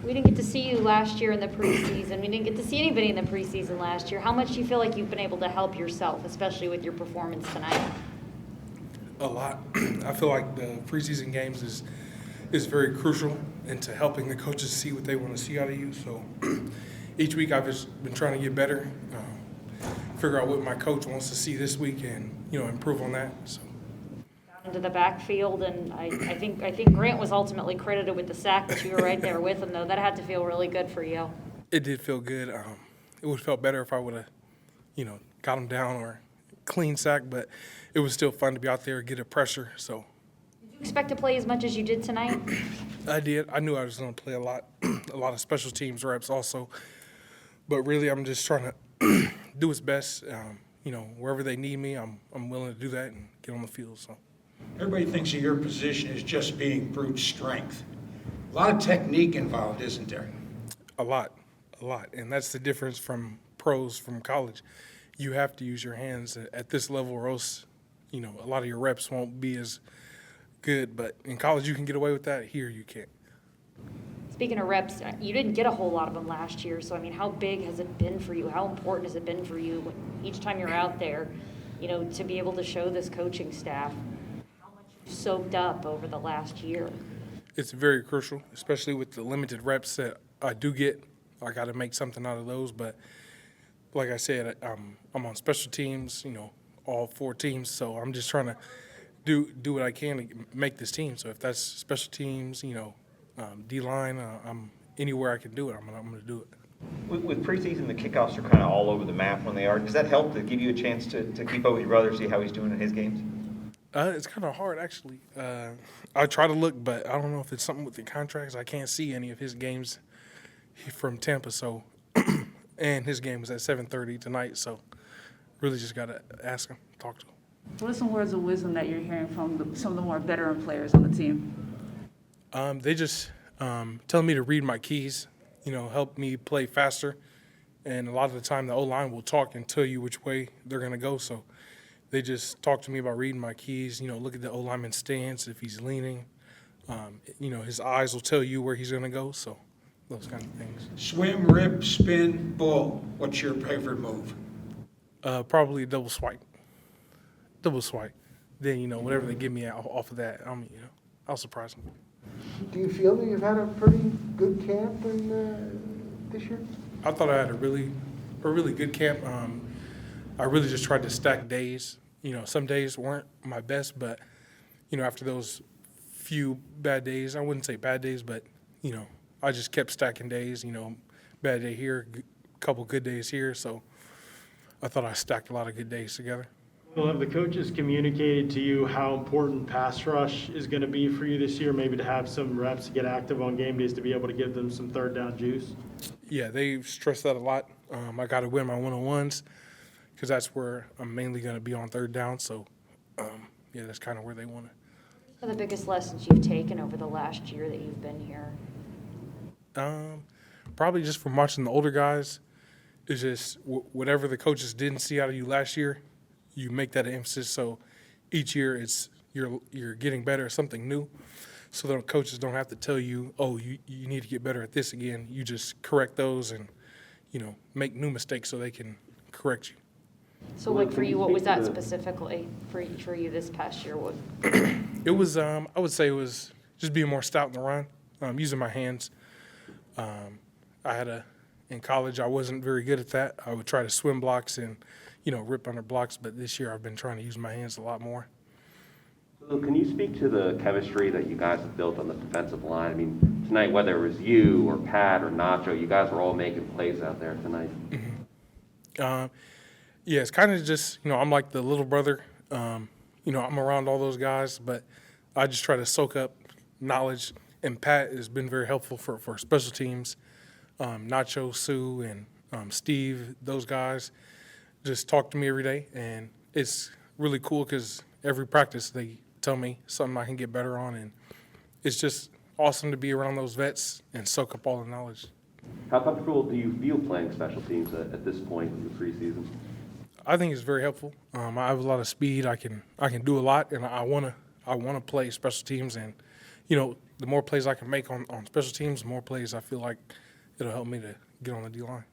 We didn't get to see you last year in the preseason. We didn't get to see anybody in the preseason last year. How much do you feel like you've been able to help yourself, especially with your performance tonight? A lot. I feel like the preseason games is very crucial into helping the coaches see what they want to see out of you. So each week I've just been trying to get better, figure out what my coach wants to see this week, and improve on that. So. Into the backfield, and I think Grant was ultimately credited with the sack, but you were right there with him, though. That had to feel really good for you. It did feel good. It would have felt better if I would have, got him down or clean sack, but it was still fun to be out there and get a pressure. So. Did you expect to play as much as you did tonight? I did. I knew I was going to play a lot of special teams reps also, but really I'm just trying to do what's best. Wherever they need me, I'm willing to do that and get on the field. So. Everybody thinks of your position as just being brute strength. A lot of technique involved, isn't there? A lot. And that's the difference from pros from college. You have to use your hands at this level or else, a lot of your reps won't be as good. But in college you can get away with that. Here you can't. Speaking of reps, you didn't get a whole lot of them last year. So, how big has it been for you? How important has it been for you each time you're out there, to be able to show this coaching staff soaked up over the last year? It's very crucial, especially with the limited reps that I do get. I got to make something out of those, but like I said, I'm on special teams, all 4 teams, so I'm just trying to do what I can to make this team. So if that's special teams, D-line, I'm anywhere I can do it, I'm going to do it. With preseason, the kickoffs are kind of all over the map when they are. Does that help to give you a chance to keep up with your brother, see how he's doing in his games? It's kind of hard, actually. I try to look, but I don't know if it's something with the contracts. I can't see any of his games from Tampa, so and his game was at 7:30 tonight, so really just got to ask him, talk to him. What are some words of wisdom that you're hearing from some of the more veteran players on the team? They just tell me to read my keys, help me play faster, and a lot of the time the O-line will talk and tell you which way they're going to go, so they just talk to me about reading my keys, look at the O-lineman's stance, if he's leaning. His eyes will tell you where he's going to go, so those kind of things. Swim, rip, spin, bull. What's your favorite move? Probably a double swipe. Then, whatever they give me off of that, I'll surprise them. Do you feel that you've had a pretty good camp this year? I thought I had a really good camp. I really just tried to stack days. Some days weren't my best, but, after those few bad days, I wouldn't say bad days, but, I just kept stacking days, bad day here, couple good days here. So I thought I stacked a lot of good days together. Well, have the coaches communicated to you how important pass rush is going to be for you this year, maybe to have some reps to get active on game days to be able to give them some third down juice? Yeah, they've stressed that a lot. I got to win my one-on-ones because that's where I'm mainly going to be on third down. So, that's kind of where they want it. What are the biggest lessons you've taken over the last year that you've been here? Probably just from watching the older guys. It's just whatever the coaches didn't see out of you last year, you make that an emphasis. So each year it's you're getting better at something new. So the coaches don't have to tell you, oh, you need to get better at this again. You just correct those and, make new mistakes so they can correct you. So, for you, what was that specifically for you this past year? It was, I would say it was just being more stout in the run, using my hands. In college, I wasn't very good at that. I would try to swim blocks and, rip under blocks, but this year I've been trying to use my hands a lot more. So can you speak to the chemistry that you guys have built on the defensive line? I mean, tonight, whether it was you or Pat or Nacho, you guys were all making plays out there tonight. Mm-hmm. It's kind of just, I'm like the little brother. I'm around all those guys, but I just try to soak up knowledge. And Pat has been very helpful for special teams. Nacho, Sue, and Steve, those guys just talk to me every day. And it's really cool because every practice they tell me something I can get better on. And it's just awesome to be around those vets and soak up all the knowledge. How comfortable do you feel playing special teams at this point in the preseason? I think it's very helpful. I have a lot of speed. I can do a lot, and I wanna play special teams. And the more plays I can make on special teams, the more plays I feel like it'll help me to get on the D line.